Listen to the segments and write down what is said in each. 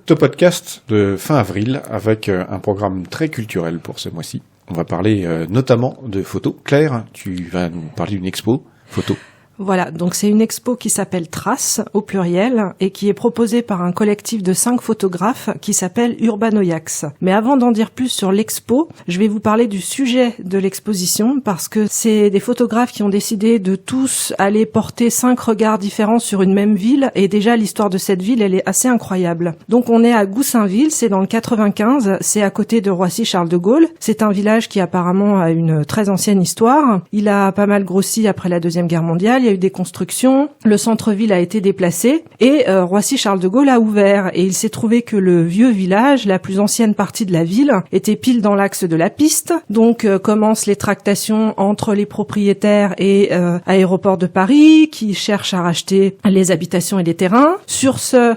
Ce podcast de fin avril avec un programme très culturel pour ce mois-ci. On va parler notamment de photos. Claire, tu vas nous parler d'une expo photo. Voilà, donc c'est une expo qui s'appelle Traces, au pluriel, et qui est proposée par un collectif de 5 photographes qui s'appelle Urbanoiax. Mais avant d'en dire plus sur l'expo, je vais vous parler du sujet de l'exposition, parce que c'est des photographes qui ont décidé de tous aller porter 5 regards différents sur une même ville, et déjà l'histoire de cette ville, elle est assez incroyable. Donc on est à Goussainville, c'est dans le 95, c'est à côté de Roissy-Charles de Gaulle. C'est un village qui apparemment a une très ancienne histoire. Il a pas mal grossi après la Deuxième Guerre mondiale. Il y a eu des constructions, le centre-ville a été déplacé et Roissy-Charles de Gaulle a ouvert. Et il s'est trouvé que le vieux village, la plus ancienne partie de la ville, était pile dans l'axe de la piste. Donc commencent les tractations entre les propriétaires et Aéroport de Paris qui cherchent à racheter les habitations et les terrains. Sur ce...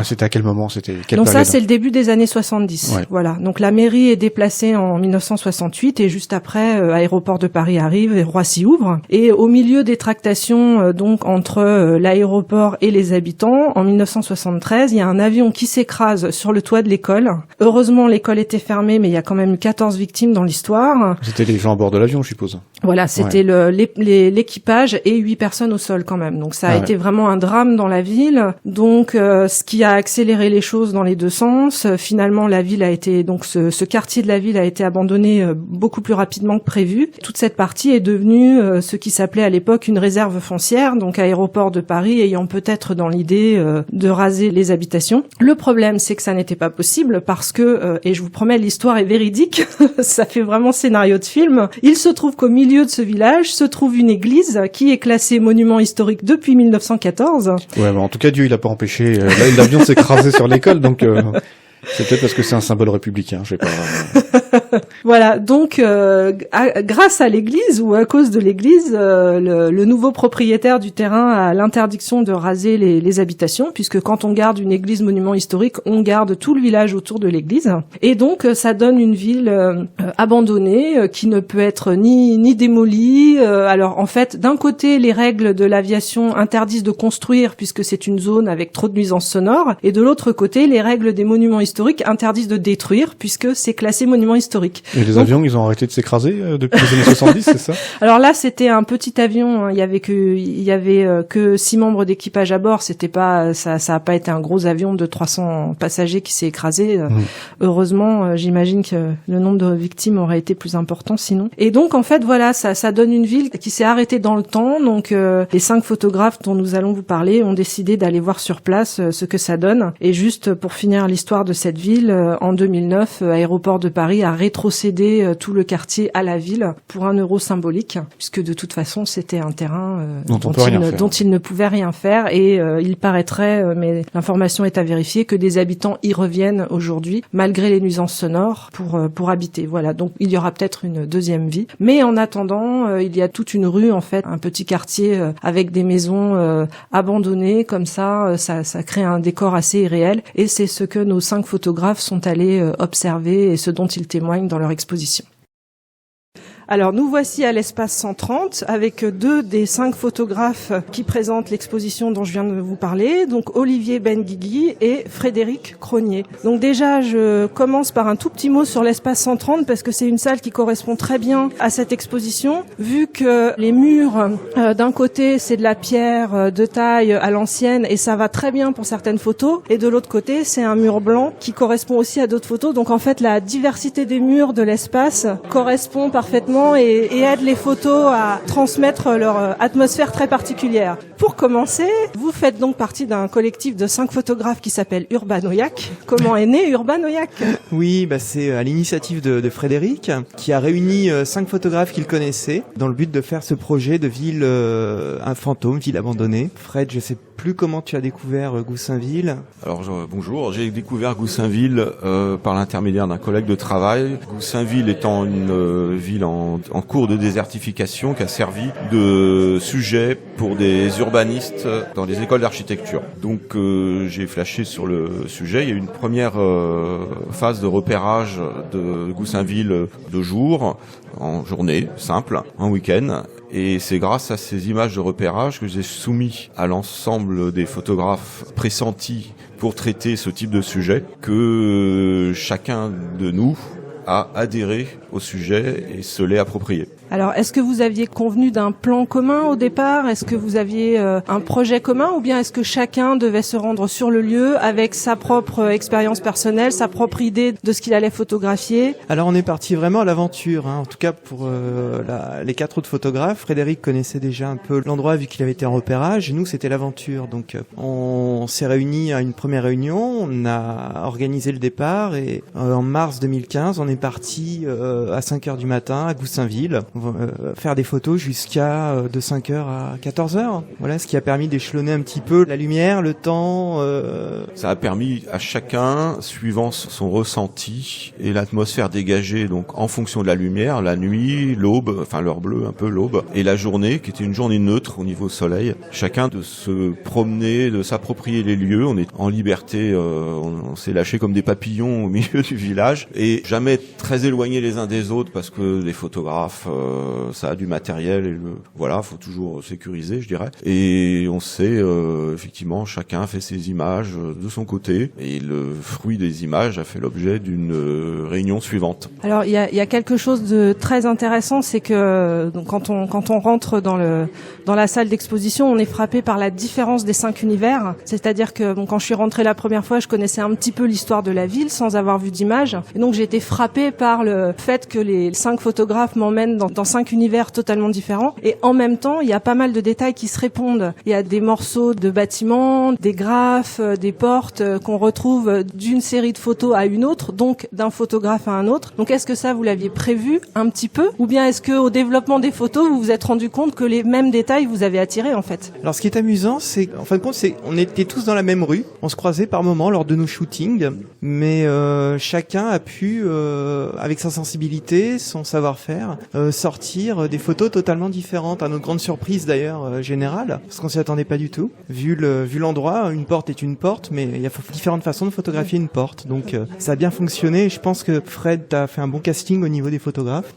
C'était à quel moment? C'était quelle Donc période? Ça, c'est le début des années 70. Ouais. Voilà. Donc la mairie est déplacée en 1968 et juste après, Aéroport de Paris arrive et Roissy ouvre. Et au milieu des tractations donc entre l'aéroport et les habitants, en 1973, il y a un avion qui s'écrase sur le toit de l'école. Heureusement, l'école était fermée, mais il y a quand même 14 victimes dans l'histoire. C'était les gens à bord de l'avion, je suppose. Voilà, c'était l'équipage et 8 personnes au sol quand même. Donc ça a été vraiment un drame dans la ville. Donc ce qui a accéléré les choses dans les deux sens. Finalement, la ville a été donc ce quartier de la ville a été abandonné beaucoup plus rapidement que prévu. Toute cette partie est devenue ce qui s'appelait à l'époque une réserve foncière, donc Aéroport de Paris ayant peut-être dans l'idée de raser les habitations. Le problème, c'est que ça n'était pas possible parce que et je vous promets, l'histoire est véridique. Ça fait vraiment scénario de film. Il se trouve qu'au milieu de ce village se trouve une église qui est classée monument historique depuis 1914. Ouais, mais en tout cas, Dieu, il a pas empêché. Là, l'avion s'est écrasé sur l'école, donc c'est peut-être parce que c'est un symbole républicain, je sais pas. Voilà, donc grâce à l'église ou à cause de l'église, le nouveau propriétaire du terrain a l'interdiction de raser les habitations, puisque quand on garde une église monument historique, on garde tout le village autour de l'église. Et donc ça donne une ville abandonnée qui ne peut être ni démolie. Alors en fait, d'un côté, les règles de l'aviation interdisent de construire puisque c'est une zone avec trop de nuisances sonores, et de l'autre côté, les règles des monuments historiques interdisent de détruire puisque c'est classé monument historique. Et les avions, ils ont arrêté de s'écraser depuis les années 70, c'est ça? Alors là, c'était un petit avion. Il y avait que 6 membres d'équipage à bord. C'était pas, ça a pas été un gros avion de 300 passagers qui s'est écrasé. Heureusement, j'imagine que le nombre de victimes aurait été plus important sinon. Et donc, en fait, voilà, ça donne une ville qui s'est arrêtée dans le temps. Donc, les 5 photographes dont nous allons vous parler ont décidé d'aller voir sur place ce que ça donne. Et juste pour finir l'histoire de cette ville, en 2009, Aéroport de Paris a rétrocédé tout le quartier à la ville pour 1 euro symbolique, puisque de toute façon c'était un terrain dont il ne pouvait rien faire. Et il paraîtrait, mais l'information est à vérifier, que des habitants y reviennent aujourd'hui malgré les nuisances sonores pour habiter. Voilà, donc il y aura peut-être une deuxième vie. Mais en attendant, il y a toute une rue en fait, un petit quartier avec des maisons abandonnées comme ça crée un décor assez irréel. Et c'est ce que nos 5 photographes sont allés observer et ce dont ils témoignent dans leur exposition. Alors nous voici à l'espace 130 avec 2 des 5 photographes qui présentent l'exposition dont je viens de vous parler, donc Olivier Benguigui et Frédéric Cronier. Donc déjà je commence par un tout petit mot sur l'espace 130 parce que c'est une salle qui correspond très bien à cette exposition, vu que les murs d'un côté c'est de la pierre de taille à l'ancienne et ça va très bien pour certaines photos, et de l'autre côté c'est un mur blanc qui correspond aussi à d'autres photos. Donc en fait la diversité des murs de l'espace correspond parfaitement et aide les photos à transmettre leur atmosphère très particulière. Pour commencer, vous faites donc partie d'un collectif de 5 photographes qui s'appelle Urbanoiax. Comment est né Urbanoiax? Oui, c'est à l'initiative de Frédéric, qui a réuni 5 photographes qu'il connaissait dans le but de faire ce projet de ville, un fantôme, ville abandonnée. Fred, je sais plus comment tu as découvert Goussainville. Alors bonjour, j'ai découvert Goussainville par l'intermédiaire d'un collègue de travail. Goussainville étant une ville en cours de désertification qui a servi de sujet pour des urbanistes dans les écoles d'architecture. Donc j'ai flashé sur le sujet. Il y a eu une première phase de repérage de Goussainville de jour, en journée simple, un week-end. Et c'est grâce à ces images de repérage que j'ai soumis à l'ensemble des photographes pressentis pour traiter ce type de sujet que chacun de nous a adhéré au sujet et se l'est approprié. Alors, est-ce que vous aviez convenu d'un plan commun au départ ? Est-ce que vous aviez un projet commun ou bien est-ce que chacun devait se rendre sur le lieu avec sa propre expérience personnelle, sa propre idée de ce qu'il allait photographier ? Alors on est parti vraiment à l'aventure, en tout cas pour les 4 autres photographes. Frédéric connaissait déjà un peu l'endroit vu qu'il avait été en repérage. Nous, c'était l'aventure. Donc on s'est réunis à une première réunion, on a organisé le départ et en mars 2015, on est parti à 5h du matin à Goussainville. Faire des photos jusqu'à de 5h à 14h. Voilà, ce qui a permis d'échelonner un petit peu la lumière, le temps. Ça a permis à chacun, suivant son ressenti et l'atmosphère dégagée, donc en fonction de la lumière, la nuit, l'aube, enfin l'heure bleue, un peu l'aube, et la journée, qui était une journée neutre au niveau soleil. Chacun de se promener, de s'approprier les lieux. On est en liberté, on s'est lâché comme des papillons au milieu du village, et jamais très éloignés les uns des autres parce que les photographes, ça a du matériel et voilà, faut toujours sécuriser, je dirais. Et on sait effectivement, chacun fait ses images de son côté et le fruit des images a fait l'objet d'une réunion suivante. Alors il y a quelque chose de très intéressant, c'est que donc, quand on rentre dans la salle d'exposition, on est frappé par la différence des 5 univers. C'est-à-dire que quand je suis rentrée la première fois, je connaissais un petit peu l'histoire de la ville sans avoir vu d'image. Et donc j'ai été frappée par le fait que les 5 photographes m'emmènent dans 5 univers totalement différents. Et en même temps, il y a pas mal de détails qui se répondent. Il y a des morceaux de bâtiments, des graphes, des portes qu'on retrouve d'une série de photos à une autre, donc d'un photographe à un autre. Donc est-ce que ça, vous l'aviez prévu un petit peu ? Ou bien est-ce qu'au développement des photos, vous vous êtes rendu compte que les mêmes détails vous avaient attiré en fait ? Alors ce qui est amusant, c'est en fin de compte, on était tous dans la même rue. On se croisait par moments lors de nos shootings, mais chacun a pu, avec sa sensibilité, son savoir-faire, sortir des photos totalement différentes, à notre grande surprise d'ailleurs générale, parce qu'on s'y attendait pas du tout. Vu l'endroit, une porte est une porte, mais il y a différentes façons de photographier une porte. Donc ça a bien fonctionné. Je pense que Fred a fait un bon casting au niveau des photographes.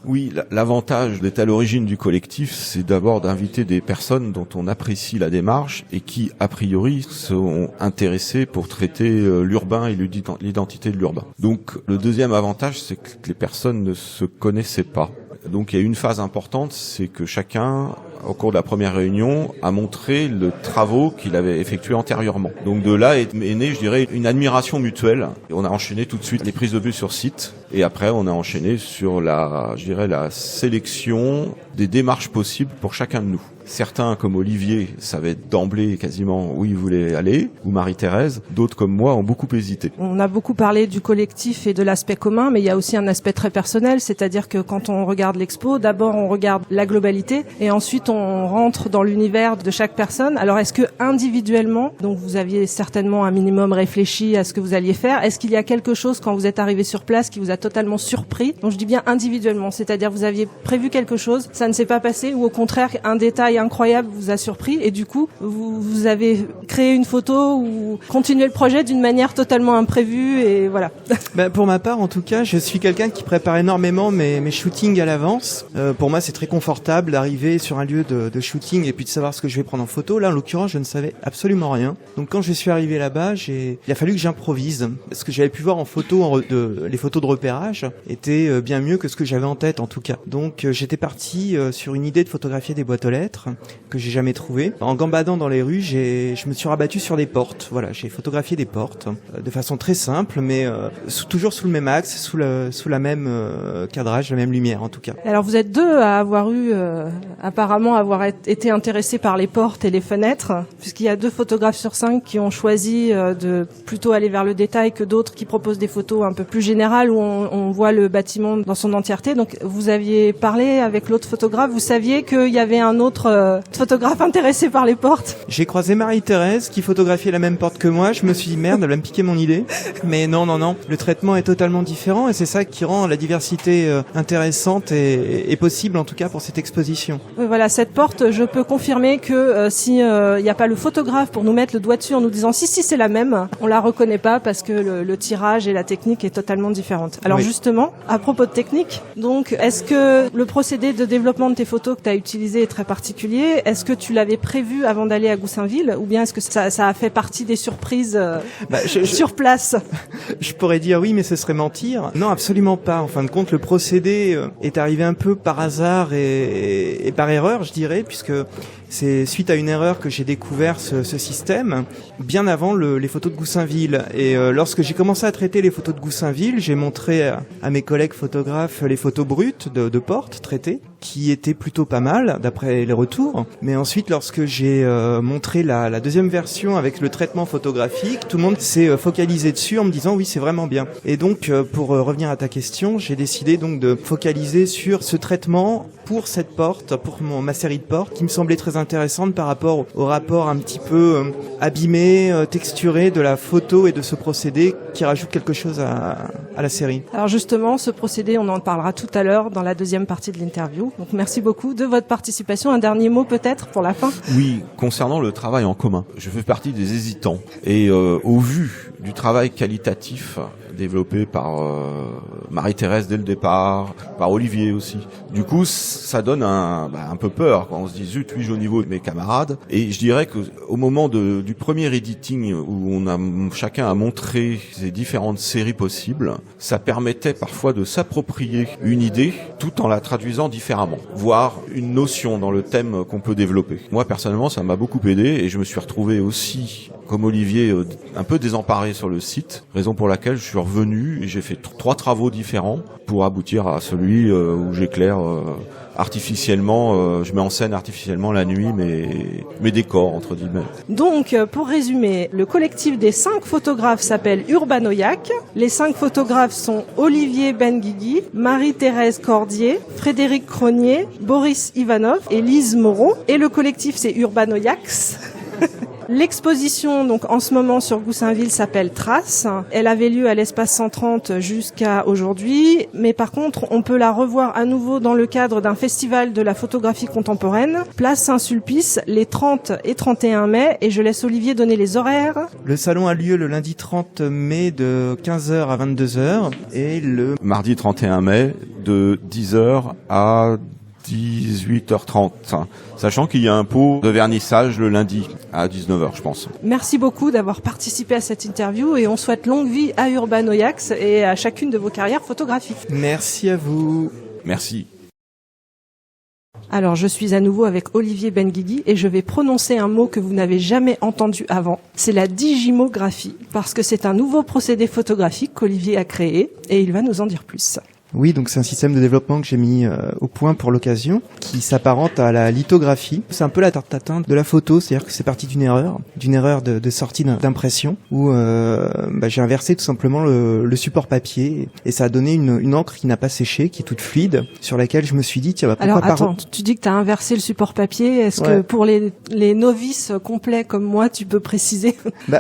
Oui, l'avantage d'être à l'origine du collectif, c'est d'abord d'inviter des personnes dont on apprécie la démarche et qui, a priori, sont intéressées pour traiter l'urbain et l'identité de l'urbain. Donc le deuxième avantage, c'est que les personnes ne se connaissaient pas. Donc il y a une phase importante, c'est que chacun, au cours de la première réunion, a montré les travaux qu'il avait effectués antérieurement. Donc de là est née, je dirais, une admiration mutuelle. Et on a enchaîné tout de suite les prises de vue sur site. Et après, on a enchaîné sur la sélection des démarches possibles pour chacun de nous. Certains, comme Olivier, savaient d'emblée quasiment où il voulait aller, ou Marie-Thérèse. D'autres, comme moi, ont beaucoup hésité. On a beaucoup parlé du collectif et de l'aspect commun, mais il y a aussi un aspect très personnel, c'est-à-dire que quand on regarde l'expo, d'abord on regarde la globalité, et ensuite on rentre dans l'univers de chaque personne. Alors est-ce que individuellement, donc vous aviez certainement un minimum réfléchi à ce que vous alliez faire, est-ce qu'il y a quelque chose quand vous êtes arrivé sur place qui vous a totalement surpris ? Donc je dis bien individuellement, c'est-à-dire vous aviez prévu quelque chose, ça ne s'est pas passé, ou au contraire un détail incroyable vous a surpris et du coup vous avez créé une photo ou continué le projet d'une manière totalement imprévue et voilà. Pour ma part en tout cas, je suis quelqu'un qui prépare énormément mes shootings à l'avance. Pour moi c'est très confortable d'arriver sur un lieu de shooting et puis de savoir ce que je vais prendre en photo. Là en l'occurrence je ne savais absolument rien. Donc quand je suis arrivé là-bas, il a fallu que j'improvise. Ce que j'avais pu voir en photo, les photos de repérage étaient bien mieux que ce que j'avais en tête en tout cas. Donc j'étais parti sur une idée de photographier des boîtes aux lettres que j'ai jamais trouvé. En gambadant dans les rues, je me suis rabattu sur des portes. Voilà, j'ai photographié des portes de façon très simple, mais toujours sous le même axe, sous la même cadrage, la même lumière en tout cas. Alors vous êtes deux à avoir apparemment avoir été intéressés par les portes et les fenêtres, puisqu'il y a 2 photographes sur 5 qui ont choisi de plutôt aller vers le détail que d'autres qui proposent des photos un peu plus générales où on voit le bâtiment dans son entièreté. Donc vous aviez parlé avec l'autre photographe, vous saviez qu'il y avait un autre photographe intéressé par les portes. J'ai croisé Marie-Thérèse qui photographiait la même porte que moi. Je me suis dit merde, elle va me piquer mon idée. Mais non. Le traitement est totalement différent et c'est ça qui rend la diversité intéressante et possible en tout cas pour cette exposition. Voilà, cette porte, je peux confirmer que si il n'y a pas le photographe pour nous mettre le doigt dessus en nous disant si c'est la même, on la reconnaît pas parce que le tirage et la technique est totalement différente. Alors Oui. justement, à propos de technique, donc est-ce que le procédé de développement de tes photos que tu as utilisé est très particulier? Est-ce que tu l'avais prévu avant d'aller à Goussainville, ou bien est-ce que ça a fait partie des surprises sur place? Je pourrais dire oui, mais ce serait mentir. Non, absolument pas. En fin de compte, le procédé est arrivé un peu par hasard et par erreur, je dirais, puisque c'est suite à une erreur que j'ai découvert ce système bien avant les photos de Goussainville. Et lorsque j'ai commencé à traiter les photos de Goussainville, j'ai montré à mes collègues photographes les photos brutes de portes traitées, qui étaient plutôt pas mal d'après les retours. Mais ensuite, lorsque j'ai montré la deuxième version avec le traitement photographique, tout le monde s'est focalisé dessus en me disant oui, c'est vraiment bien. Et donc, pour revenir à ta question, j'ai décidé donc de focaliser sur ce traitement pour cette porte, pour ma série de portes, qui me semblait très intéressante par rapport au rapport un petit peu abîmé, texturé de la photo et de ce procédé qui rajoute quelque chose à la série. Alors justement, ce procédé, on en parlera tout à l'heure dans la deuxième partie de l'interview. Donc merci beaucoup de votre participation. Un dernier mot peut-être pour la fin? Oui, concernant le travail en commun, je fais partie des hésitants. Et au vu du travail qualitatif développé par Marie-Thérèse dès le départ, par Olivier aussi. Du coup, ça donne un peu peur quand on se dit zut, lui, j'ai au niveau de mes camarades. Et je dirais que au moment du premier editing où chacun a montré ses différentes séries possibles, ça permettait parfois de s'approprier une idée tout en la traduisant différemment, voire une notion dans le thème qu'on peut développer. Moi, personnellement, ça m'a beaucoup aidé et je me suis retrouvé aussi, comme Olivier, un peu désemparé sur le site, raison pour laquelle je suis revenu et j'ai fait 3 travaux différents pour aboutir à celui où j'éclaire artificiellement, je mets en scène artificiellement la nuit mes décors, entre guillemets. Donc, pour résumer, le collectif des 5 photographes s'appelle Urbanoiac. Les 5 photographes sont Olivier Benguigui, Marie-Thérèse Cordier, Frédéric Cronier, Boris Ivanov et Lise Moreau. Et le collectif, c'est Urbanoiacs. L'exposition, donc, en ce moment sur Goussainville s'appelle Traces. Elle avait lieu à l'espace 130 jusqu'à aujourd'hui. Mais par contre, on peut la revoir à nouveau dans le cadre d'un festival de la photographie contemporaine. Place Saint-Sulpice, les 30 et 31 mai. Et je laisse Olivier donner les horaires. Le salon a lieu le lundi 30 mai de 15h à 22h et le Mardi 31 mai de 10h à 18h30, sachant qu'il y a un pot de vernissage le lundi à 19h, je pense. Merci beaucoup d'avoir participé à cette interview et on souhaite longue vie à Urbanoiacs et à chacune de vos carrières photographiques. Merci à vous. Merci. Alors, je suis à nouveau avec Olivier Benguigui et je vais prononcer un mot que vous n'avez jamais entendu avant. C'est la digimographie, parce que c'est un nouveau procédé photographique qu'Olivier a créé et il va nous en dire plus. Oui, donc c'est un système de développement que j'ai mis au point pour l'occasion, qui s'apparente à la lithographie. C'est un peu la tarte tatin de la photo, c'est-à-dire que c'est parti d'une erreur de sortie d'impression, où j'ai inversé tout simplement le support papier, et ça a donné une encre qui n'a pas séché, qui est toute fluide, sur laquelle je me suis dit, tiens, pourquoi Alors, pas... attends, tu dis que tu as inversé le support papier, est-ce que pour les novices complets comme moi, tu peux préciser?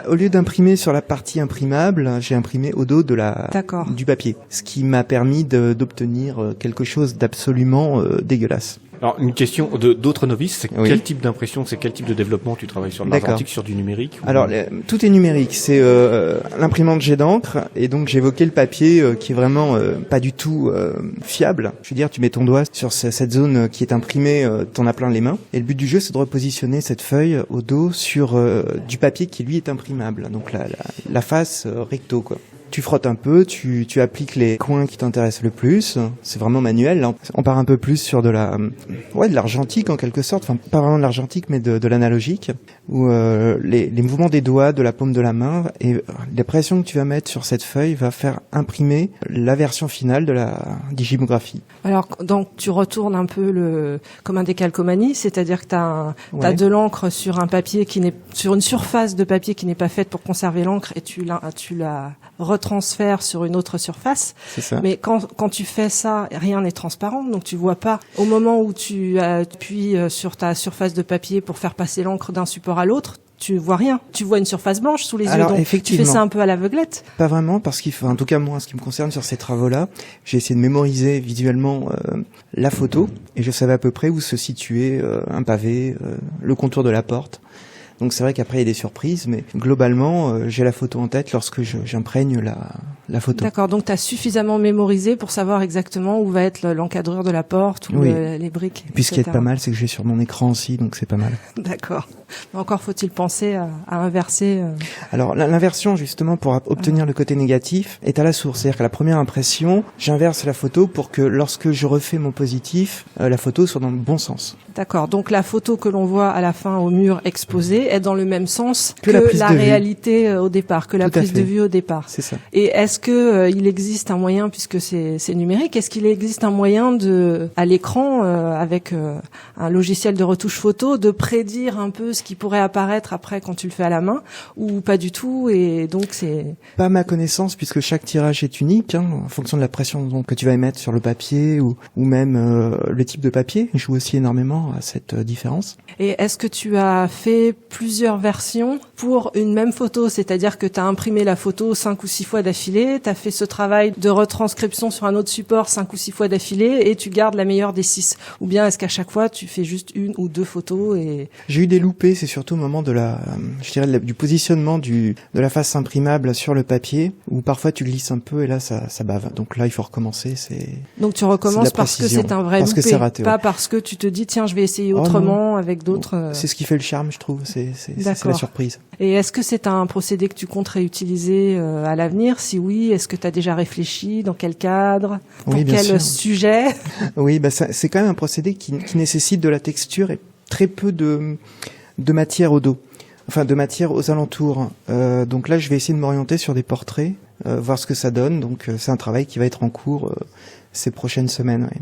Au lieu d'imprimer sur la partie imprimable, j'ai imprimé au dos du papier, ce qui m'a permis d'obtenir quelque chose d'absolument dégueulasse. Alors, une question d'autres novices, c'est Oui. quel type d'impression, c'est quel type de développement tu travailles sur de l'argentique, sur du numérique ou... Alors, tout est numérique. C'est l'imprimante jet d'encre, et donc j'évoquais le papier qui est vraiment pas du tout fiable. Je veux dire, tu mets ton doigt sur cette zone qui est imprimée, t'en as plein les mains. Et le but du jeu, c'est de repositionner cette feuille au dos sur du papier qui lui est imprimable. Donc la face recto, quoi. Tu frottes un peu, tu appliques les coins qui t'intéressent le plus. C'est vraiment manuel. Là, on part un peu plus sur de l'argentique en quelque sorte. Enfin, pas vraiment de l'argentique, mais de l'analogique. Où les mouvements des doigts, de la paume de la main et la pression que tu vas mettre sur cette feuille va faire imprimer la version finale de la digimographie. Alors, donc, tu retournes un peu comme un décalcomanie, c'est-à-dire que t'as de l'encre sur un papier sur une surface de papier qui n'est pas faite pour conserver l'encre et tu la retransfères sur une autre surface. C'est ça. Mais quand tu fais ça, rien n'est transparent, donc tu vois pas. Au moment où tu appuies sur ta surface de papier pour faire passer l'encre d'un support à l'autre, tu vois rien. Tu vois une surface blanche sous les yeux. Donc tu fais ça un peu à l'aveuglette. Pas vraiment, parce en tout cas moi, en ce qui me concerne sur ces travaux-là, j'ai essayé de mémoriser visuellement la photo et je savais à peu près où se situait un pavé, le contour de la porte. Donc c'est vrai qu'après il y a des surprises, mais globalement j'ai la photo en tête lorsque j'imprègne la photo. D'accord, donc tu as suffisamment mémorisé pour savoir exactement où va être l'encadrure de la porte ou les briques. Et puis ce qui est pas mal, c'est que j'ai sur mon écran aussi, donc c'est pas mal. D'accord. Mais encore faut-il penser à inverser. Alors l'inversion justement pour obtenir le côté négatif est à la source, c'est-à-dire qu'à la première impression, j'inverse la photo pour que lorsque je refais mon positif, la photo soit dans le bon sens. D'accord, donc la photo que l'on voit à la fin au mur exposé est dans le même sens que la de réalité au départ, que la Tout à prise fait. de vue au départ. C'est ça. Et est-ce que il existe un moyen, puisque c'est numérique, est-ce qu'il existe un moyen à l'écran avec un logiciel de retouche photo de prédire un peu ce qui pourrait apparaître après quand tu le fais à la main, ou pas du tout, et donc c'est... Pas à ma connaissance, puisque chaque tirage est unique, en fonction de la pression donc, que tu vas émettre sur le papier ou même le type de papier joue aussi énormément à cette différence. Et est-ce que tu as fait plusieurs versions pour une même photo, c'est-à-dire que tu as imprimé la photo 5 ou 6 fois d'affilée, tu as fait ce travail de retranscription sur un autre support 5 ou 6 fois d'affilée et tu gardes la meilleure des 6, ou bien est-ce qu'à chaque fois tu fais juste 1 ou 2 photos et... J'ai eu des loupés, c'est surtout au moment de du positionnement de la face imprimable sur le papier, où parfois tu glisses un peu et là ça bave. Donc là il faut recommencer. Donc tu recommences parce que c'est un vrai parce loupé, que c'est raté, pas parce que tu te dis tiens je vais essayer autrement avec d'autres. C'est ce qui fait le charme, je trouve. C'est la surprise. Et est-ce que c'est un procédé que tu comptes réutiliser à l'avenir? Si oui, est-ce que tu as déjà réfléchi? Dans quel cadre? Pour quel sujet? Oui, c'est quand même un procédé qui nécessite de la texture et très peu de matière au dos. Enfin, de matière aux alentours. Donc là, je vais essayer de m'orienter sur des portraits, voir ce que ça donne. Donc c'est un travail qui va être en cours ces prochaines semaines. Oui.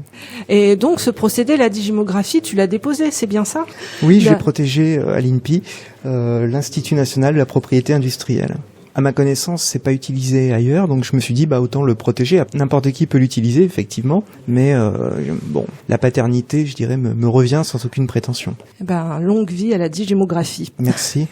Et donc ce procédé, la digimographie, tu l'as déposé, c'est bien ça? Oui, j'ai protégé à l'INPI l'Institut national de la propriété industrielle. À ma connaissance, c'est pas utilisé ailleurs, donc je me suis dit autant le protéger. N'importe qui peut l'utiliser, effectivement, mais la paternité, je dirais, me revient sans aucune prétention. Longue vie à la digimographie. Merci.